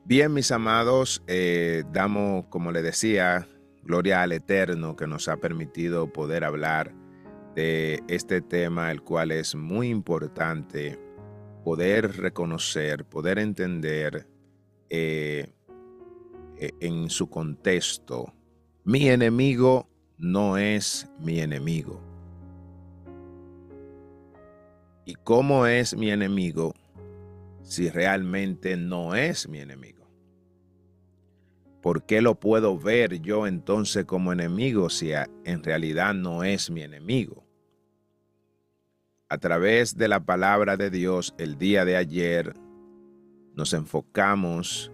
Bien, mis amados, damos, como le decía, gloria al Eterno que nos ha permitido poder hablar de este tema, el cual es muy importante poder reconocer, poder entender en su contexto. Mi enemigo no es mi enemigo. ¿Y cómo es mi enemigo si realmente no es mi enemigo? ¿Por qué lo puedo ver yo entonces como enemigo si en realidad no es mi enemigo? A través de la palabra de Dios, el día de ayer nos enfocamos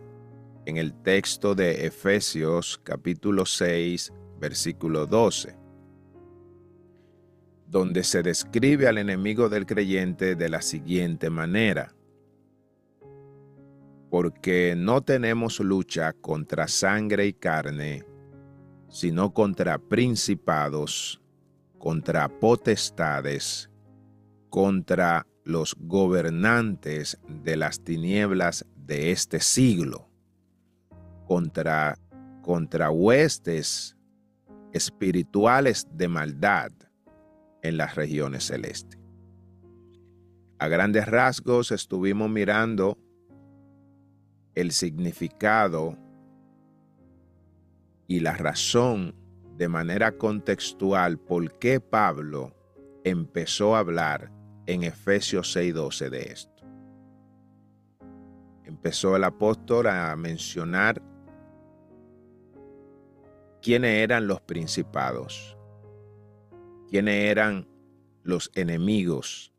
en el texto de Efesios capítulo 6, versículo 12, donde se describe al enemigo del creyente de la siguiente manera: porque no tenemos lucha contra sangre y carne, sino contra principados, contra potestades, contra los gobernantes de las tinieblas de este siglo, contra huestes espirituales de maldad en las regiones celestes. A grandes rasgos estuvimos mirando el significado y la razón de manera contextual por qué Pablo empezó a hablar en Efesios 6:12 de esto. Empezó el apóstol a mencionar quiénes eran los principados, quiénes eran los enemigos,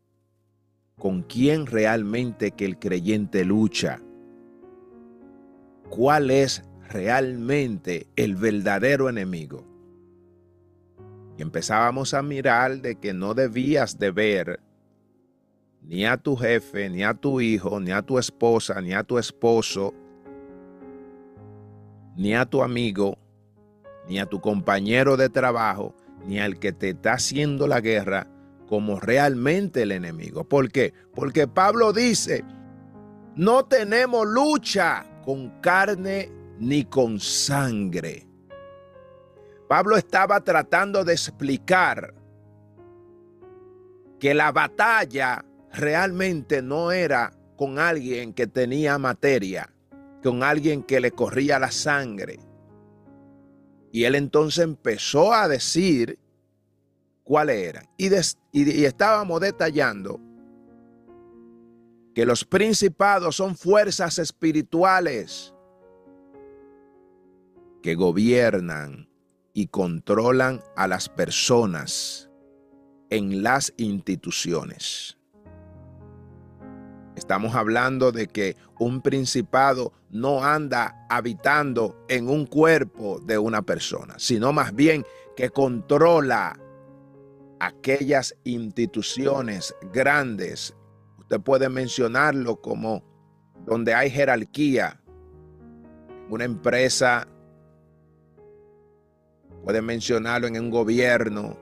con quién realmente que el creyente lucha, cuál es realmente el verdadero enemigo. Y empezábamos a mirar de que no debías de ver ni a tu jefe, ni a tu hijo, ni a tu esposa, ni a tu esposo, ni a tu amigo, ni a tu compañero de trabajo, ni al que te está haciendo la guerra como realmente el enemigo. ¿Por qué? Porque Pablo dice: no tenemos lucha con carne ni con sangre. Pablo estaba tratando de explicar que la batalla realmente no era con alguien que tenía materia, con alguien que le corría la sangre. Y él entonces empezó a decir cuáles eran. Y estábamos detallando que los principados son fuerzas espirituales que gobiernan y controlan a las personas en las instituciones. Estamos hablando de que un principado no anda habitando en un cuerpo de una persona, sino más bien que controla aquellas instituciones grandes. Usted puede mencionarlo como donde hay jerarquía. Una empresa, puede mencionarlo en un gobierno.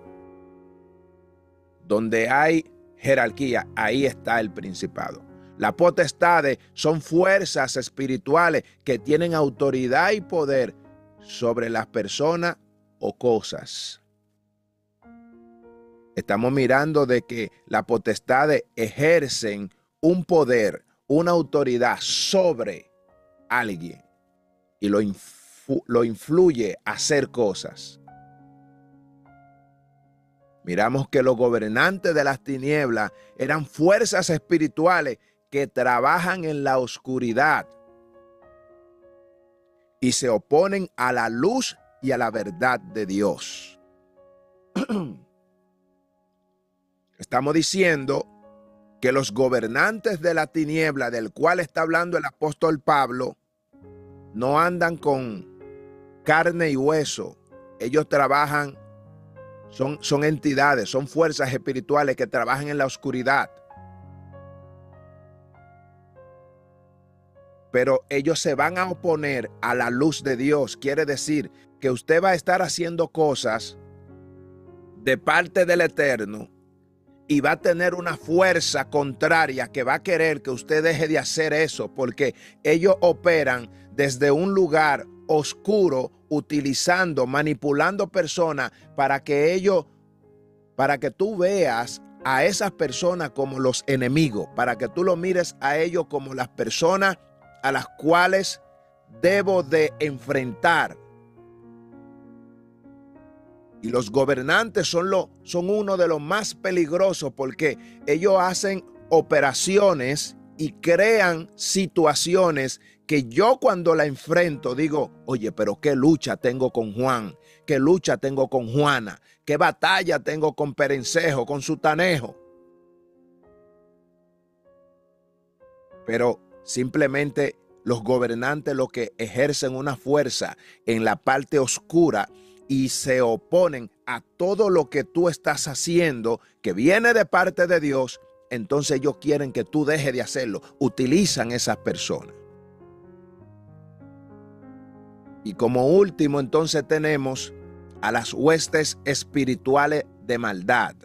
Donde hay jerarquía, ahí está el principado. Las potestades son fuerzas espirituales que tienen autoridad y poder sobre las personas o cosas. Estamos mirando de que las potestades ejercen un poder, una autoridad sobre alguien y lo influye a hacer cosas. Miramos que los gobernantes de las tinieblas eran fuerzas espirituales que trabajan en la oscuridad y se oponen a la luz y a la verdad de Dios. Estamos diciendo que los gobernantes de la tiniebla, del cual está hablando el apóstol Pablo, no andan con carne y hueso. Ellos trabajan, son entidades, son fuerzas espirituales que trabajan en la oscuridad. Pero ellos se van a oponer a la luz de Dios. Quiere decir que usted va a estar haciendo cosas de parte del Eterno y va a tener una fuerza contraria que va a querer que usted deje de hacer eso, porque ellos operan desde un lugar oscuro, utilizando, manipulando personas para que tú veas a esas personas como los enemigos, para que tú lo mires a ellos como las personas a las cuales debo de enfrentar. Y los gobernantes son uno de los más peligrosos porque ellos hacen operaciones y crean situaciones que yo cuando la enfrento digo, oye, pero qué lucha tengo con Juan, qué lucha tengo con Juana, qué batalla tengo con Perencejo, con Sutanejo. Pero simplemente los gobernantes lo que ejercen una fuerza en la parte oscura y se oponen a todo lo que tú estás haciendo que viene de parte de Dios, entonces ellos quieren que tú dejes de hacerlo. Utilizan esas personas. Y como último, entonces tenemos a las huestes espirituales de maldad.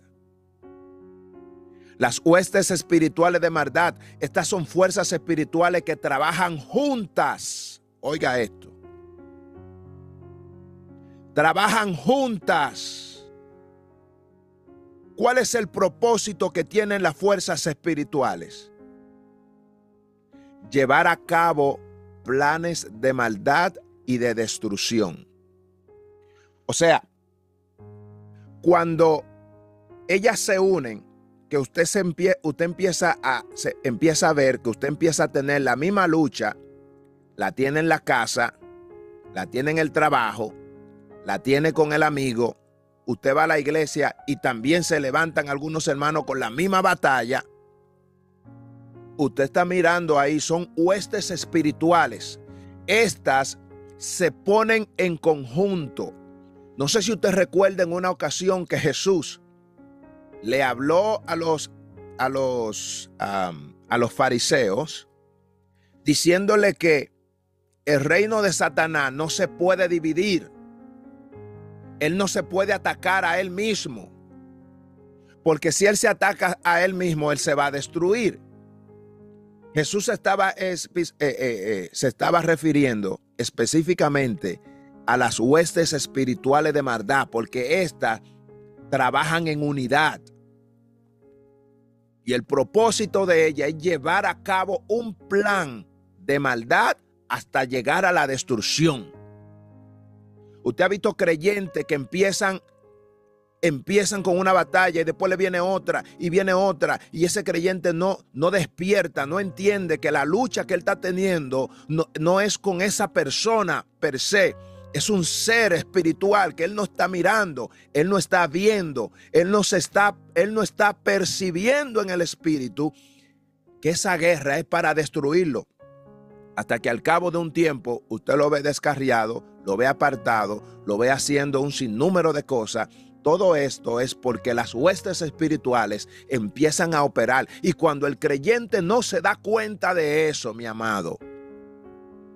Las huestes espirituales de maldad, estas son fuerzas espirituales que trabajan juntas. Oiga esto. Trabajan juntas. ¿Cuál es el propósito que tienen las fuerzas espirituales? Llevar a cabo planes de maldad y de destrucción. O sea, cuando ellas se unen, que usted empieza a ver que usted empieza a tener la misma lucha, la tiene en la casa, la tiene en el trabajo, la tiene con el amigo, usted va a la iglesia y también se levantan algunos hermanos con la misma batalla. Usted está mirando ahí, son huestes espirituales. Estas se ponen en conjunto. No sé si usted recuerda en una ocasión que Jesús le habló a los fariseos diciéndole que el reino de Satanás no se puede dividir. Él no se puede atacar a él mismo, porque si él se ataca a él mismo, él se va a destruir. Jesús se estaba refiriendo específicamente a las huestes espirituales de maldad, porque éstas trabajan en unidad. Y el propósito de ella es llevar a cabo un plan de maldad hasta llegar a la destrucción. Usted ha visto creyentes que empiezan con una batalla y después le viene otra y ese creyente no despierta, no entiende que la lucha que él está teniendo no es con esa persona per se. Es un ser espiritual que él no está mirando, él no está viendo, él no está percibiendo en el espíritu que esa guerra es para destruirlo. Hasta que al cabo de un tiempo usted lo ve descarriado, lo ve apartado, lo ve haciendo un sinnúmero de cosas. Todo esto es porque las huestes espirituales empiezan a operar. Y cuando el creyente no se da cuenta de eso, mi amado,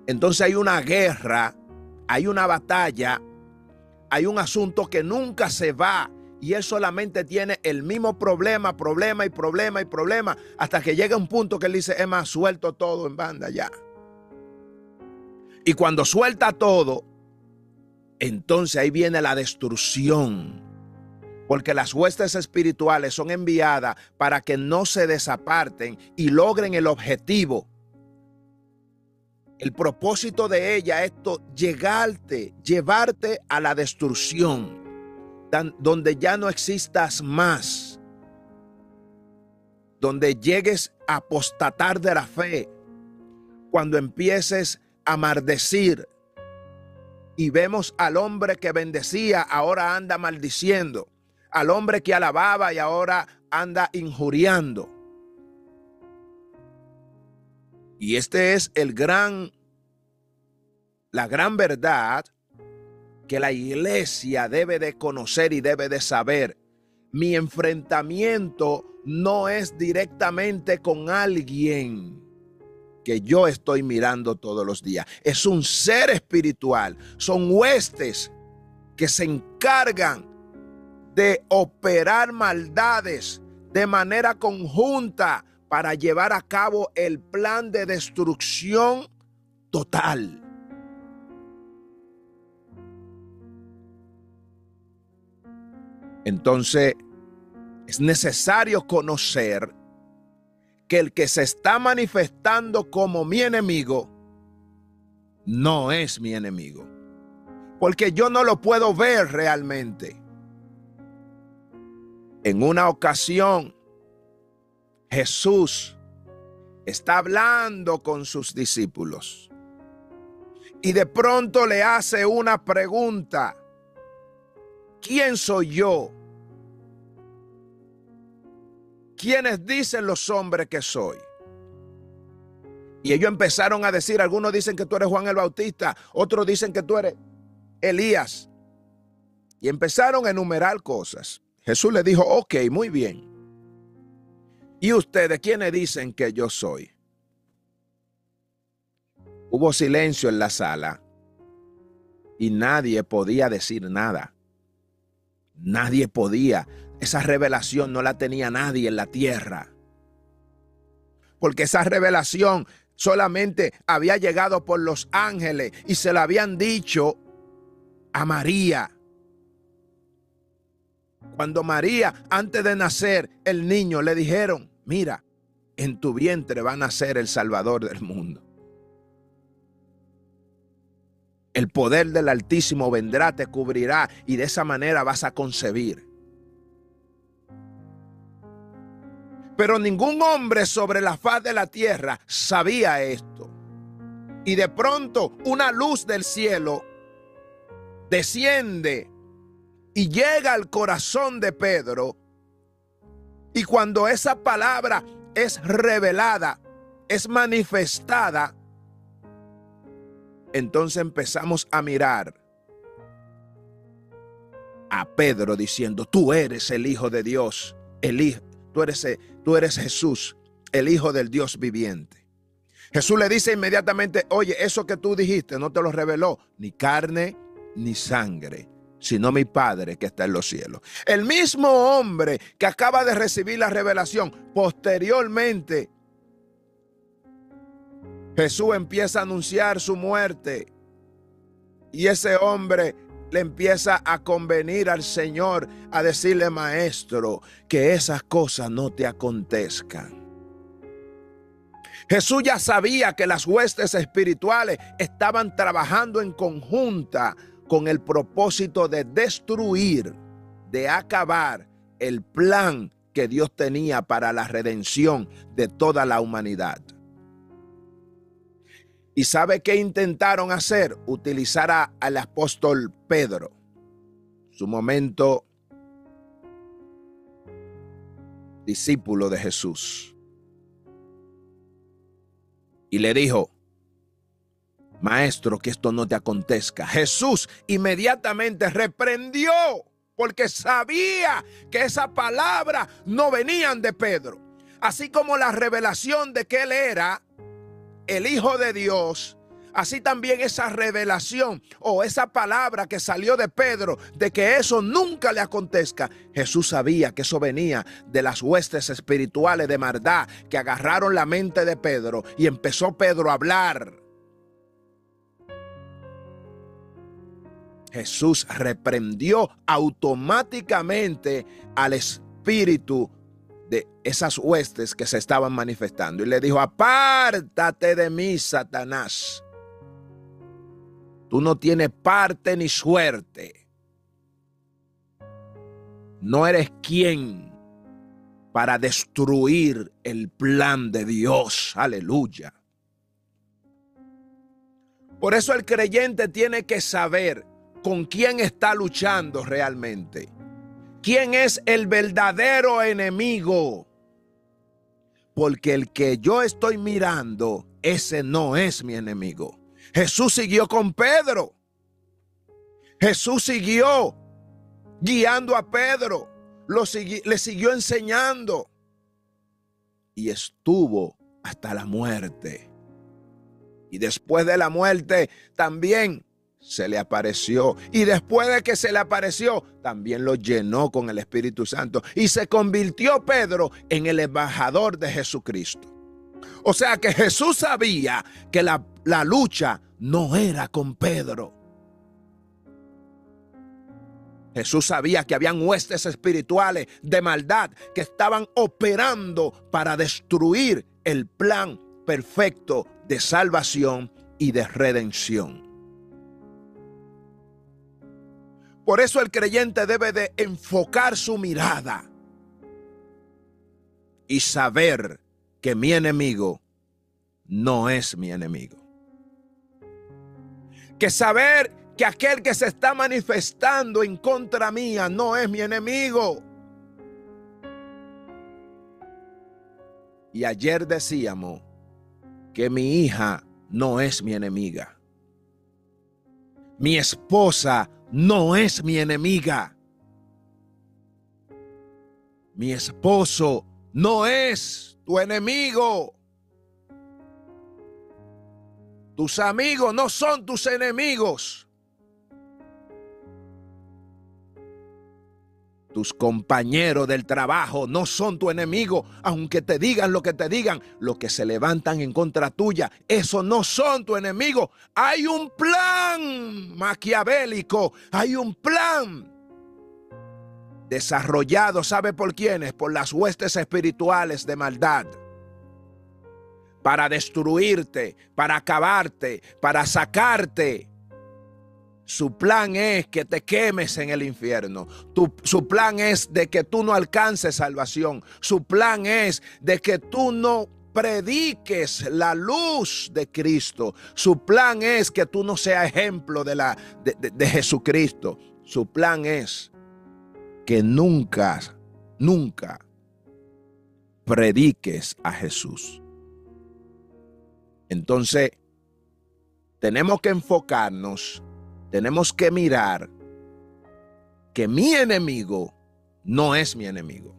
entonces hay una guerra, hay una batalla, hay un asunto que nunca se va. Y él solamente tiene el mismo problema, hasta que llega un punto que él dice, es más, suelto todo en banda ya. Y cuando suelta todo, entonces ahí viene la destrucción. Porque las huestes espirituales son enviadas para que no se desaparten y logren el objetivo. El propósito de ella es llevarte a la destrucción, donde ya no existas más, donde llegues a apostatar de la fe, cuando empieces a maldecir. Y vemos al hombre que bendecía, ahora anda maldiciendo. Al hombre que alababa y ahora anda injuriando. Y este es la gran verdad que la iglesia debe de conocer y debe de saber. Mi enfrentamiento no es directamente con alguien que yo estoy mirando todos los días. Es un ser espiritual. Son huestes que se encargan de operar maldades de manera conjunta para llevar a cabo el plan de destrucción total. Entonces, es necesario conocer que el que se está manifestando como mi enemigo no es mi enemigo, porque yo no lo puedo ver realmente. En una ocasión, Jesús está hablando con sus discípulos y de pronto le hace una pregunta: ¿quién soy yo? ¿Quiénes dicen los hombres que soy? Y ellos empezaron a decir, algunos dicen que tú eres Juan el Bautista, otros dicen que tú eres Elías. Y empezaron a enumerar cosas. Jesús le dijo, ok, muy bien. ¿Y ustedes quiénes dicen que yo soy? Hubo silencio en la sala y nadie podía decir nada. Nadie podía. Esa revelación no la tenía nadie en la tierra. Porque esa revelación solamente había llegado por los ángeles y se la habían dicho a María. Cuando María, antes de nacer el niño, le dijeron, mira, en tu vientre va a nacer el Salvador del mundo. El poder del Altísimo vendrá, te cubrirá y de esa manera vas a concebir. Pero ningún hombre sobre la faz de la tierra sabía esto. Y de pronto una luz del cielo desciende y llega al corazón de Pedro. Y cuando esa palabra es revelada, es manifestada, entonces empezamos a mirar a Pedro diciendo, tú eres el Hijo de Dios, tú eres Jesús, el Hijo del Dios viviente. Jesús le dice inmediatamente, oye, eso que tú dijiste no te lo reveló ni carne ni sangre, sino mi Padre que está en los cielos. El mismo hombre que acaba de recibir la revelación, posteriormente Jesús empieza a anunciar su muerte y ese hombre le empieza a convenir al Señor, a decirle, maestro, que esas cosas no te acontezcan. Jesús ya sabía que las huestes espirituales estaban trabajando en conjunta con el propósito de destruir, de acabar el plan que Dios tenía para la redención de toda la humanidad. ¿Y sabe qué intentaron hacer? Utilizar al apóstol Pedro, su momento discípulo de Jesús. Y le dijo, maestro, que esto no te acontezca. Jesús inmediatamente reprendió, porque sabía que esa palabra no venían de Pedro. Así como la revelación de que él era el Hijo de Dios, así también esa revelación o esa palabra que salió de Pedro de que eso nunca le acontezca. Jesús sabía que eso venía de las huestes espirituales de maldad que agarraron la mente de Pedro y empezó Pedro a hablar. Jesús reprendió automáticamente al espíritu de esas huestes que se estaban manifestando y le dijo, apártate de mí, Satanás. Tú no tienes parte ni suerte. No eres quien para destruir el plan de Dios. Aleluya. Por eso el creyente tiene que saber con quién está luchando realmente. ¿Quién es el verdadero enemigo? Porque el que yo estoy mirando, ese no es mi enemigo. Jesús siguió con Pedro. Jesús siguió guiando a Pedro. Le siguió enseñando. Y estuvo hasta la muerte. Y después de la muerte también se le apareció. Y después de que se le apareció, también lo llenó con el Espíritu Santo. Y se convirtió Pedro en el embajador de Jesucristo. O sea que Jesús sabía que la lucha no era con Pedro. Jesús sabía que habían huestes espirituales de maldad que estaban operando para destruir el plan perfecto de salvación y de redención. Por eso el creyente debe de enfocar su mirada y saber que mi enemigo no es mi enemigo. Que saber que aquel que se está manifestando en contra mía no es mi enemigo. Y ayer decíamos que mi hija no es mi enemiga. Mi esposa no es mi enemiga. Mi esposo no es tu enemigo. Tus amigos no son tus enemigos. Tus compañeros del trabajo no son tu enemigo, aunque te digan lo que te digan, los que se levantan en contra tuya, esos no son tu enemigo. Hay un plan maquiavélico, hay un plan desarrollado, ¿sabe por quiénes? Por las huestes espirituales de maldad. Para destruirte, para acabarte, para sacarte. Su plan es que te quemes en el infierno. Su plan es de que tú no alcances salvación. Su plan es de que tú no prediques la luz de Cristo. Su plan es que tú no seas ejemplo de Jesucristo. Su plan es que nunca prediques a Jesús. Entonces, tenemos que enfocarnos. Tenemos que mirar que mi enemigo no es mi enemigo.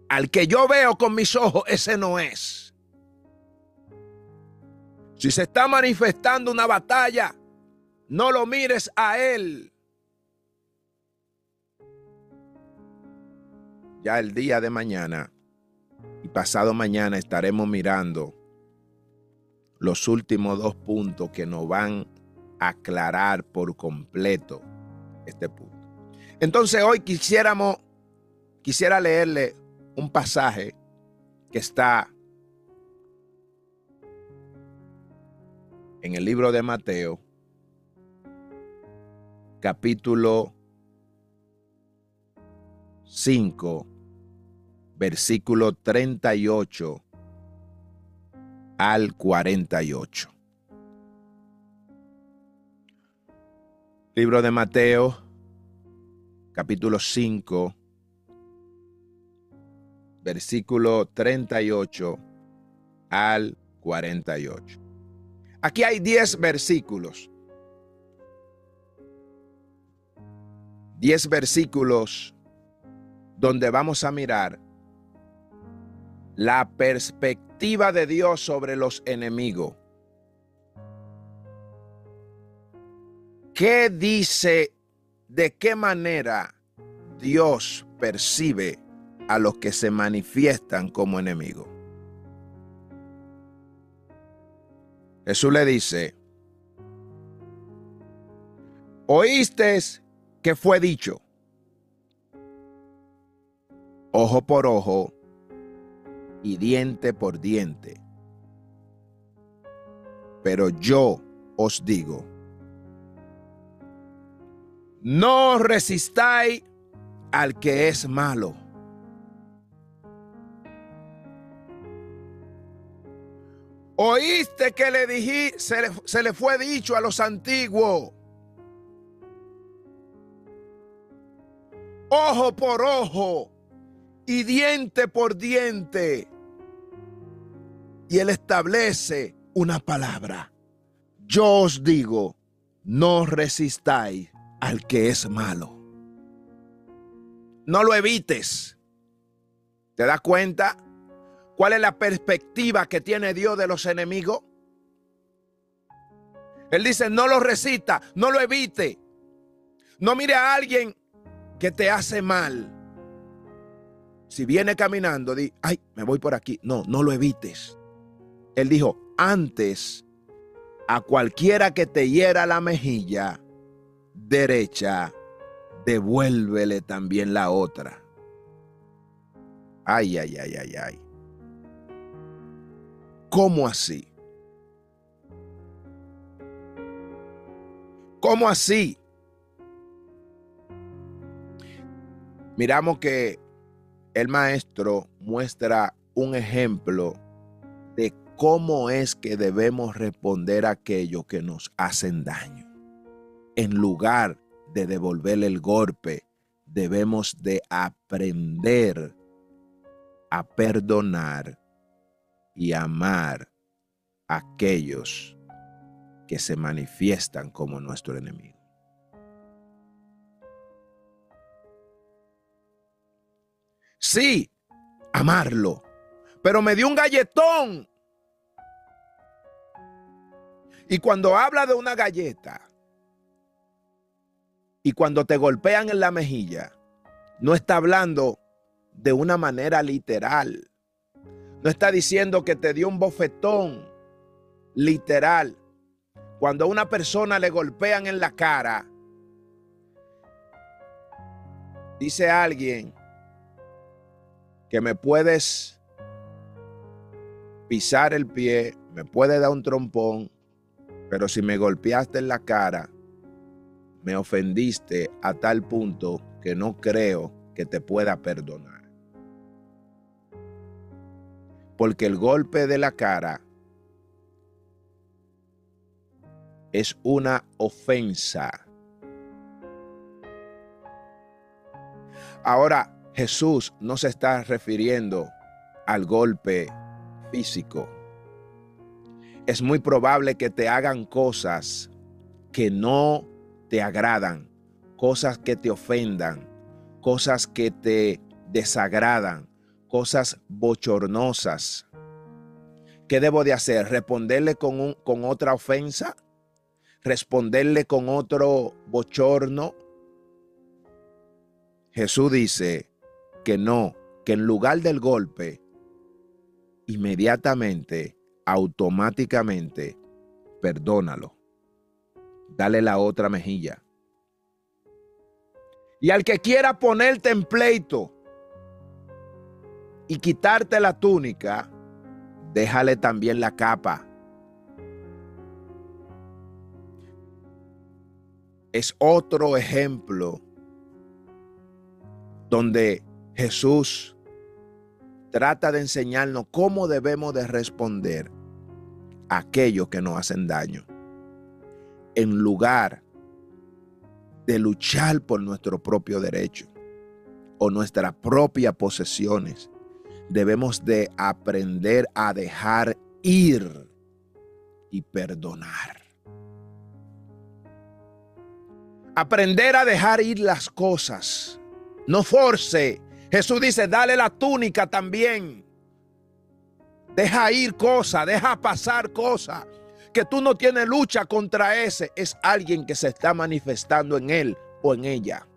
Al que yo veo con mis ojos, ese no es. Si se está manifestando una batalla, no lo mires a él. Ya el día de mañana y pasado mañana estaremos mirando los últimos 2 puntos que nos van aclarar por completo este punto. Entonces hoy quisiera leerle un pasaje que está en el libro de Mateo, capítulo 5, versículo 38 al 48. Libro de Mateo, capítulo 5, versículo 38 al 48. Aquí hay 10 versículos. 10 versículos donde vamos a mirar la perspectiva de Dios sobre los enemigos. ¿Qué dice, de qué manera Dios percibe a los que se manifiestan como enemigos? Jesús le dice, oíste que fue dicho, ojo por ojo y diente por diente. Pero yo os digo, no resistáis al que es malo. Oíste que se le fue dicho a los antiguos, ojo por ojo y diente por diente. Y él establece una palabra. Yo os digo, no resistáis al que es malo. No lo evites. ¿Te das cuenta cuál es la perspectiva que tiene Dios de los enemigos? Él dice, no lo resista, no lo evite. No mire a alguien que te hace mal. Si viene caminando, di, ay, me voy por aquí. No, no lo evites. Él dijo, antes a cualquiera que te hiera la mejilla derecha, devuélvele también la otra. Ay, ay, ay, ay, ay. ¿Cómo así? ¿Cómo así? Miramos que el maestro muestra un ejemplo de cómo es que debemos responder a aquello que nos hacen daño. En lugar de devolverle el golpe, debemos de aprender a perdonar y amar a aquellos que se manifiestan como nuestro enemigo. Sí, amarlo, pero me dio un galletón. Y cuando habla de una galleta y cuando te golpean en la mejilla, no está hablando de una manera literal. No está diciendo que te dio un bofetón literal. Cuando a una persona le golpean en la cara, dice alguien que me puedes pisar el pie, me puede dar un trompón, pero si me golpeaste en la cara, me ofendiste a tal punto que no creo que te pueda perdonar. Porque el golpe de la cara es una ofensa. Ahora, Jesús no se está refiriendo al golpe físico. Es muy probable que te hagan cosas que no te agradan, cosas que te ofendan, cosas que te desagradan, cosas bochornosas. ¿Qué debo de hacer? ¿Responderle con otra ofensa? ¿Responderle con otro bochorno? Jesús dice que no, que en lugar del golpe, inmediatamente, automáticamente, perdónalo. Dale la otra mejilla. Y al que quiera ponerte en pleito y quitarte la túnica, déjale también la capa. Es otro ejemplo donde Jesús trata de enseñarnos cómo debemos de responder a aquellos que nos hacen daño. En lugar de luchar por nuestro propio derecho o nuestras propias posesiones, debemos de aprender a dejar ir y perdonar. Aprender a dejar ir las cosas. No force. Jesús dice, dale la túnica también. Deja ir cosas, deja pasar cosas. Que tú no tienes lucha contra ese. Es alguien que se está manifestando en él o en ella.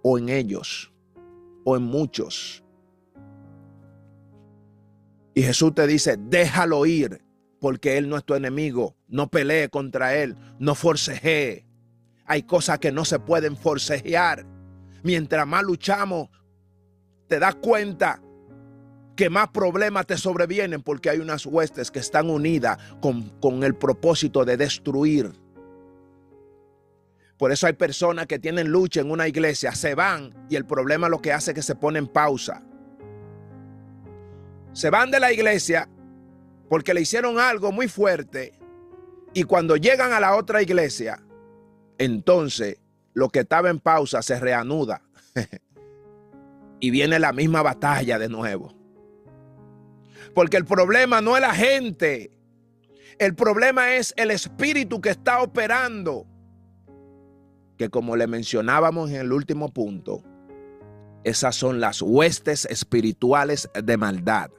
O en ellos. O en muchos. Y Jesús te dice, déjalo ir. Porque él no es tu enemigo. No pelee contra él. No forcejee. Hay cosas que no se pueden forcejear. Mientras más luchamos, te das cuenta que más problemas te sobrevienen porque hay unas huestes que están unidas con el propósito de destruir. Por eso hay personas que tienen lucha en una iglesia, se van y el problema lo que hace es que se pone en pausa. Se van de la iglesia porque le hicieron algo muy fuerte y cuando llegan a la otra iglesia, entonces lo que estaba en pausa se reanuda y viene la misma batalla de nuevo. Porque el problema no es la gente, el problema es el espíritu que está operando. Que como le mencionábamos en el último punto, esas son las huestes espirituales de maldad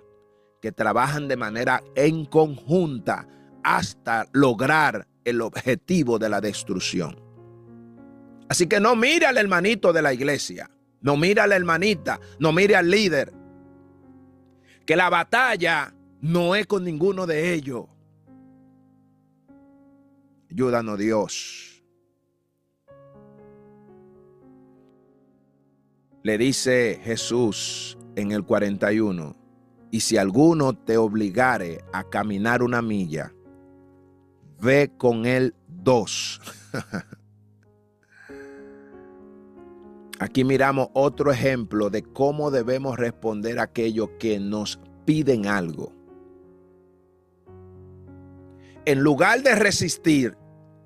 que trabajan de manera en conjunta hasta lograr el objetivo de la destrucción. Así que no mire al hermanito de la iglesia, no mire a la hermanita, no mire al líder. Que la batalla no es con ninguno de ellos. Ayúdanos, Dios. Le dice Jesús en el 41, y si alguno te obligare a caminar una milla, ve con él 2. Aquí miramos otro ejemplo de cómo debemos responder a aquellos que nos piden algo. En lugar de resistir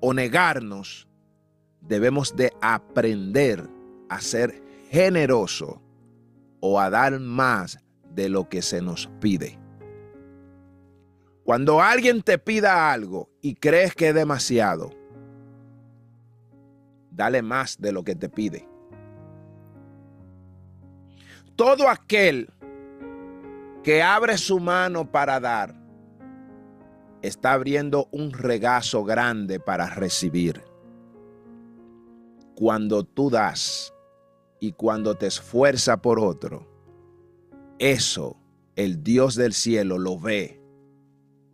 o negarnos, debemos de aprender a ser generosos o a dar más de lo que se nos pide. Cuando alguien te pida algo y crees que es demasiado, dale más de lo que te pide. Todo aquel que abre su mano para dar, está abriendo un regazo grande para recibir. Cuando tú das y cuando te esfuerzas por otro, eso el Dios del cielo lo ve.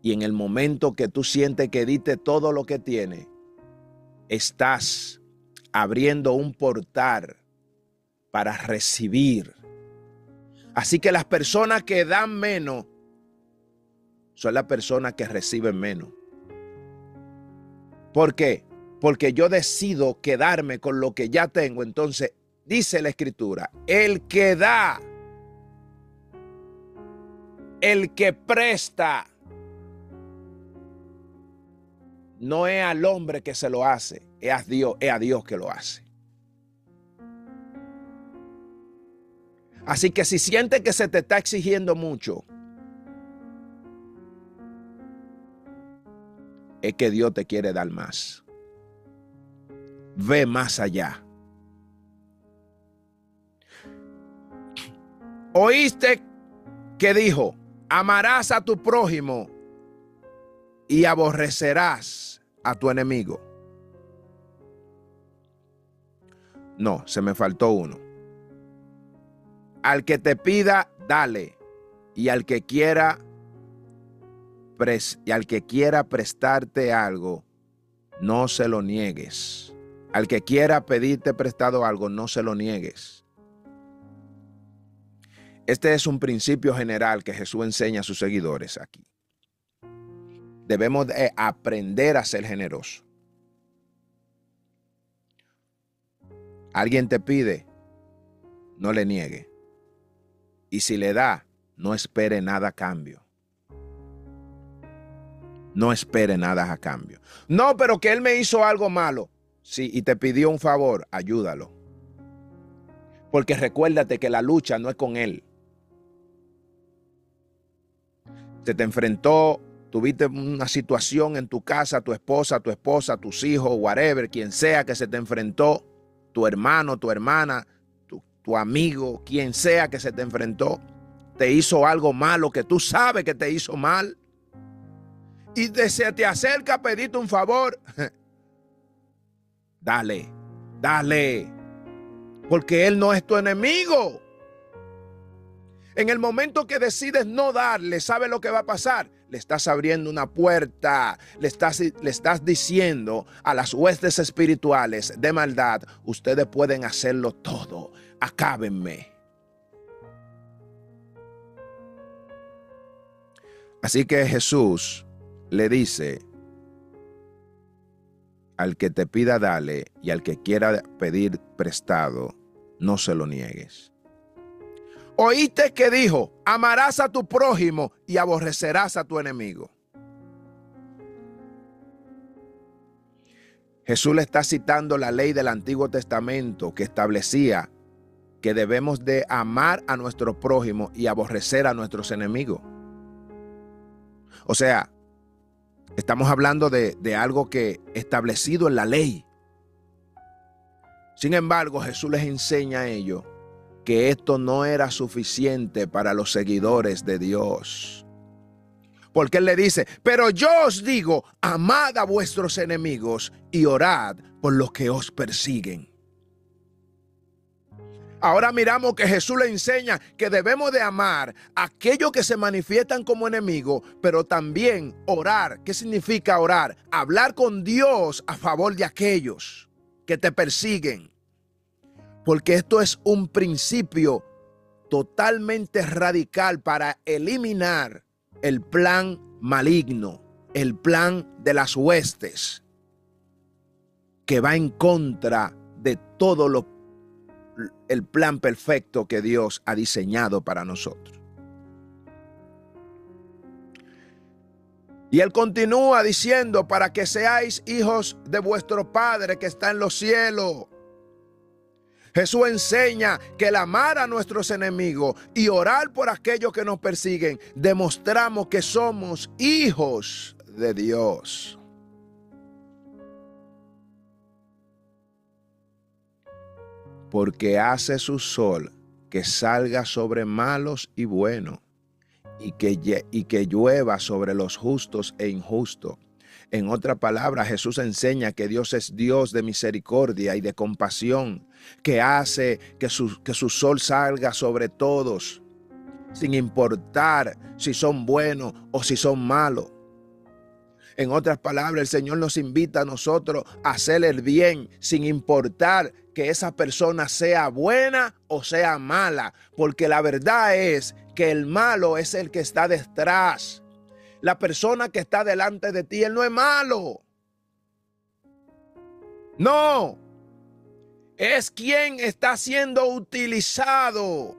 Y en el momento que tú sientes que diste todo lo que tienes, estás abriendo un portal para recibir. Así que las personas que dan menos son las personas que reciben menos. ¿Por qué? Porque yo decido quedarme con lo que ya tengo. Entonces, dice la Escritura, el que da, el que presta, no es al hombre que se lo hace, es a Dios que lo hace. Así que si sientes que se te está exigiendo mucho, es que Dios te quiere dar más. Ve más allá. ¿Oíste que dijo? Amarás a tu prójimo y aborrecerás a tu enemigo. No, se me faltó uno. Al que te pida, dale. Y al que quiera prestarte algo, no se lo niegues. Al que quiera pedirte prestado algo, no se lo niegues. Este es un principio general que Jesús enseña a sus seguidores aquí. Debemos de aprender a ser generosos. Alguien te pide, no le niegue. Y si le da, no espere nada a cambio. No espere nada a cambio. No, pero que él me hizo algo malo. Sí, y te pidió un favor, ayúdalo. Porque recuérdate que la lucha no es con él. Se te enfrentó, tuviste una situación en tu casa, tu esposa, tus hijos, whatever, quien sea que se te enfrentó, tu hermano, tu hermana, tu amigo, quien sea que se te enfrentó, te hizo algo malo que tú sabes que te hizo mal. Y se te acerca a pedirte un favor. Dale. Porque él no es tu enemigo. En el momento que decides no darle, ¿sabe lo que va a pasar? Le estás abriendo una puerta, le estás diciendo a las huestes espirituales de maldad, ustedes pueden hacerlo todo, acábenme. Así que Jesús le dice, al que te pida dale, y al que quiera pedir prestado, no se lo niegues. ¿Oíste que dijo? Amarás a tu prójimo y aborrecerás a tu enemigo. Jesús le está citando la ley del Antiguo Testamento que establecía que debemos de amar a nuestro prójimo y aborrecer a nuestros enemigos. O sea, estamos hablando de algo que establecido en la ley. Sin embargo, Jesús les enseña a ellos que esto no era suficiente para los seguidores de Dios. Porque Él le dice, pero yo os digo, amad a vuestros enemigos y orad por los que os persiguen. Ahora miramos que Jesús le enseña que debemos de amar a aquellos que se manifiestan como enemigos, pero también orar. ¿Qué significa orar? Hablar con Dios a favor de aquellos que te persiguen. Porque esto es un principio totalmente radical para eliminar el plan maligno, el plan de las huestes, que va en contra de todo el plan perfecto que Dios ha diseñado para nosotros. Y él continúa diciendo, para que seáis hijos de vuestro Padre que está en los cielos. Jesús enseña que el amar a nuestros enemigos y orar por aquellos que nos persiguen, demostramos que somos hijos de Dios. Porque hace su sol que salga sobre malos y buenos, y que llueva sobre los justos e injustos. En otra palabra, Jesús enseña que Dios es Dios de misericordia y de compasión, que hace que su sol salga sobre todos, sin importar si son buenos o si son malos. En otras palabras, el Señor nos invita a nosotros a hacer el bien, sin importar que esa persona sea buena o sea mala, porque la verdad es que el malo es el que está detrás. La persona que está delante de ti, él no es malo. No. Es quien está siendo utilizado.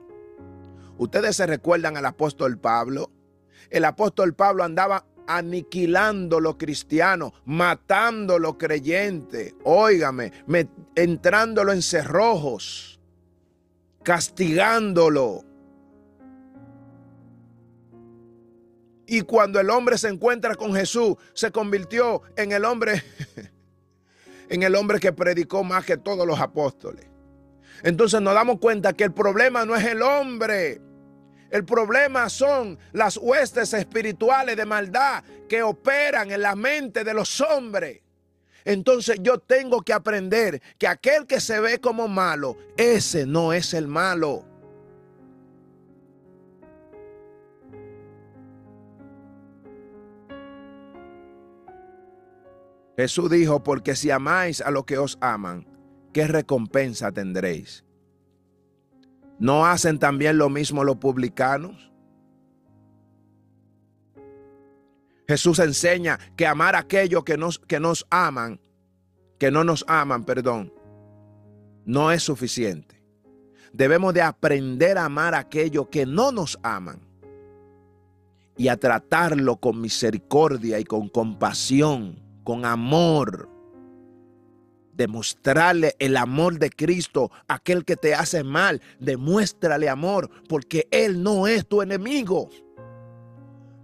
Ustedes se recuerdan al apóstol Pablo. El apóstol Pablo andaba aniquilando los cristianos, matando los creyentes. Óigame, entrándolo en cerrojos, castigándolo. Y cuando el hombre se encuentra con Jesús, se convirtió en el hombre, en el hombre que predicó más que todos los apóstoles. Entonces nos damos cuenta que el problema no es el hombre. El problema son las huestes espirituales de maldad que operan en la mente de los hombres. Entonces yo tengo que aprender que aquel que se ve como malo, ese no es el malo. Jesús dijo, porque si amáis a los que os aman, ¿qué recompensa tendréis? ¿No hacen también lo mismo los publicanos? Jesús enseña que amar a aquellos que nos aman, no es suficiente. Debemos de aprender a amar a aquellos que no nos aman y a tratarlo con misericordia y con compasión, con amor. Demostrarle el amor de Cristo a aquel que te hace mal. Demuéstrale amor, porque Él no es tu enemigo.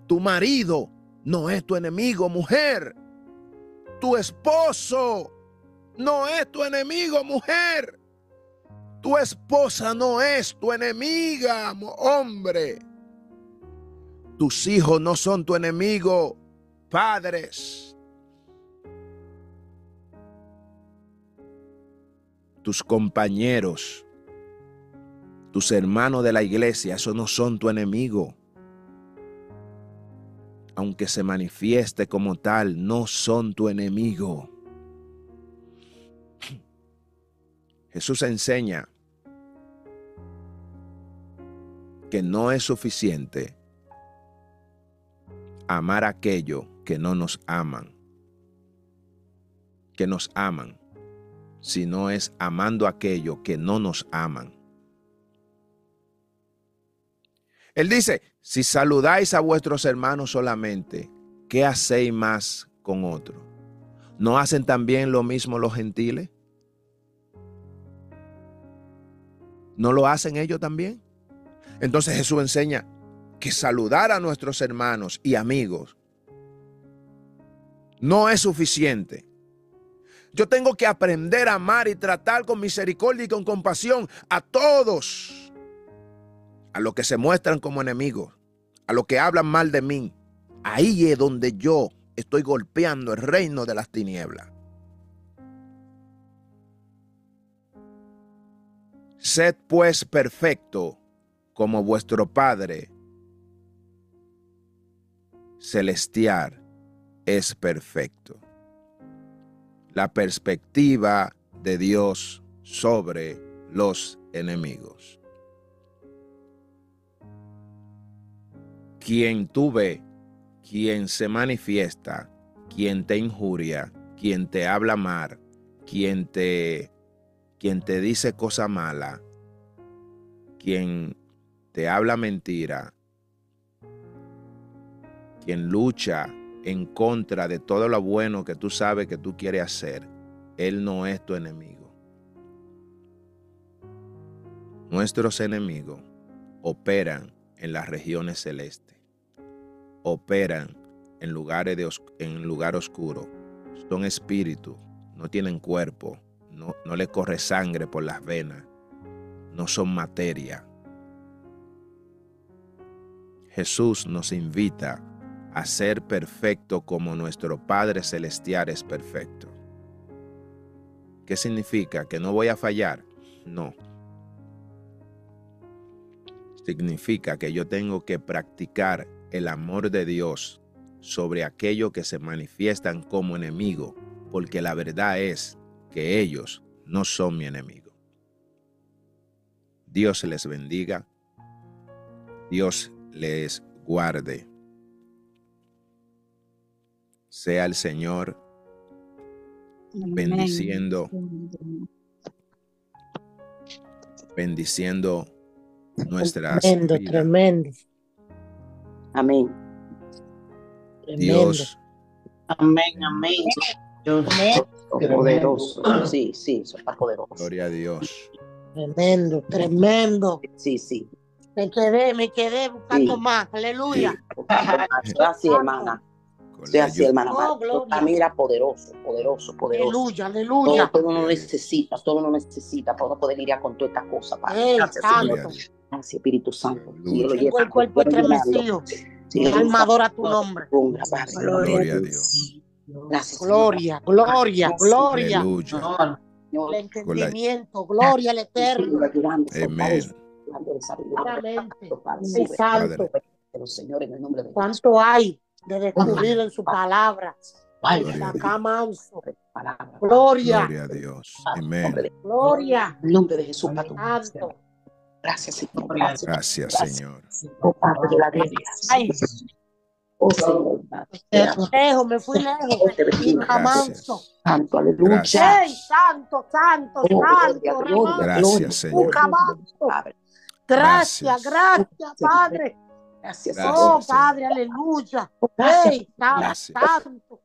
Tu marido no es tu enemigo, mujer. Tu esposo no es tu enemigo, mujer. Tu esposa no es tu enemiga, hombre. Tus hijos no son tu enemigo, padres. Tus compañeros, tus hermanos de la iglesia, esos no son tu enemigo. Aunque se manifieste como tal, no son tu enemigo. Jesús enseña que no es suficiente amar a aquellos que no nos aman, que nos aman, sino es amando a aquellos que no nos aman. Él dice, si saludáis a vuestros hermanos solamente, ¿qué hacéis más con otros? ¿No hacen también lo mismo los gentiles? ¿No lo hacen ellos también? Entonces Jesús enseña que saludar a nuestros hermanos y amigos no es suficiente. Yo tengo que aprender a amar y tratar con misericordia y con compasión a todos, a los que se muestran como enemigos, a los que hablan mal de mí. Ahí es donde yo estoy golpeando el reino de las tinieblas. Sed pues perfecto como vuestro Padre celestial es perfecto. La perspectiva de Dios sobre los enemigos. Quien tú ves, quien se manifiesta, quien te injuria, quien te habla mal, quien te dice cosa mala, quien te habla mentira, quien lucha en contra de todo lo bueno que tú sabes que tú quieres hacer, él no es tu enemigo. Nuestros enemigos operan en las regiones celestes, operan en lugar oscuro, son espíritus, no tienen cuerpo, no le corre sangre por las venas, no son materia. Jesús nos invita a ser perfecto como nuestro Padre Celestial es perfecto. ¿Qué significa? ¿Que no voy a fallar? No. Significa que yo tengo que practicar el amor de Dios sobre aquellos que se manifiestan como enemigo, porque la verdad es que ellos no son mi enemigo. Dios les bendiga, Dios les guarde. Sea el Señor bendiciendo nuestras vidas. Tremendo. Amén. Dios. Amén, amén. Dios poderoso. Sí, eso está poderoso. Gloria a Dios. Tremendo. Sí. Me quedé buscando más. Aleluya. Gracias, hermana. Gracias, hermana. Mira, poderoso. Aleluya. Todo uno necesita para uno poder lidiar con todas estas cosas. Gracias, Señor. Gracias, Espíritu Santo. Tengo el cuerpo estremecido. Mi alma adora tu nombre. Gloria a Dios. Gracias. Gloria. Aleluya. El entendimiento. Gloria al Eterno. Amén. Santo. Señor, en el nombre de ¿Cuánto hay de descubrir en su palabra? Gloria a Dios. Amén. Gloria. En el nombre de Jesús. Santo. Gracias, Señor. Gracias, Señor. Oh, Padre de la gloria. Ay, oh, Señor. me fui lejos. Y manso. Santo, aleluya. Gracias. ¡Ey, santo! Gracias, Señor. Gracias, Padre. Gracias, Oh, Padre, aleluya. ¡Ey, santo!